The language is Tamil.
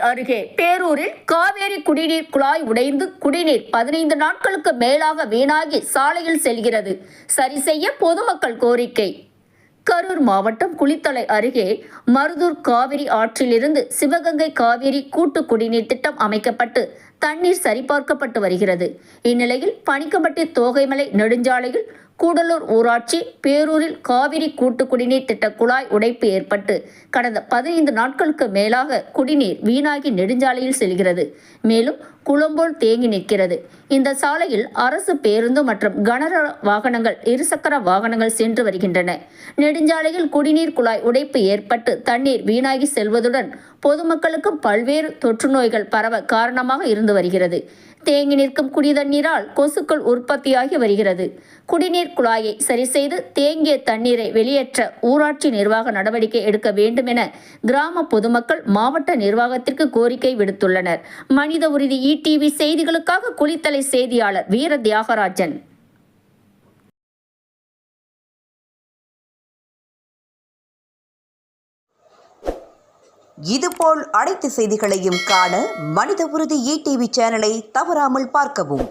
அருகே பேரூரில் காவேரி குடிநீர் குழாய் உடைந்து குடிநீர் 15 நாட்களுக்கு மேலாக வீணாகி சாலையில் செல்கிறது. சரி செய்ய பொதுமக்கள் கோரிக்கை. கரூர் மாவட்டம் குளித்தலை அருகே மருதூர் காவிரி ஆற்றிலிருந்து சிவகங்கை காவிரி கூட்டு குடிநீர் திட்டம் அமைக்கப்பட்டு தண்ணீர் சரிபார்க்கப்பட்டு வருகிறது. இந்நிலையில் பனிக்கம்பட்டி தோகைமலை நெடுஞ்சாலையில் கூடலூர் ஊராட்சி பேரூரில் காவிரி கூட்டு குடிநீர் திட்ட குழாய் உடைப்பு ஏற்பட்டு கடந்த 15 நாட்களுக்கு மேலாக குடிநீர் வீணாகி நெடுஞ்சாலையில் செல்கிறது. மேலும் குளம்போல் தேங்கி நிற்கிறது. இந்த சாலையில் அரசு பேருந்து மற்றும் கனரக வாகனங்கள், இருசக்கர வாகனங்கள் சென்று வருகின்றன. நெடுஞ்சாலையில் குடிநீர் குழாய் உடைப்பு ஏற்பட்டு தண்ணீர் வீணாகி செல்வதுடன் பொதுமக்களுக்கு பல்வேறு தொற்று நோய்கள் பரவ காரணமாக இருந்து வருகிறது. தேங்கி நிற்கும் குடிதண்ணீரால் கொசுக்கள் உற்பத்தியாகி வருகிறது. குடிநீர் குழாயை சரி செய்து தேங்கிய தண்ணீரை வெளியேற்ற ஊராட்சி நிர்வாக நடவடிக்கை எடுக்க வேண்டும் என கிராம பொதுமக்கள் மாவட்ட நிர்வாகத்திற்கு கோரிக்கை விடுத்துள்ளனர். மனித உறுதி ETV செய்திகளுக்காக குளித்தலை செய்தியாளர் வீர தியாகராஜன். இதுபோல் அனைத்து செய்திகளையும் காண மனித உறுதி ETV சேனலை தவறாமல் பார்க்கவும்.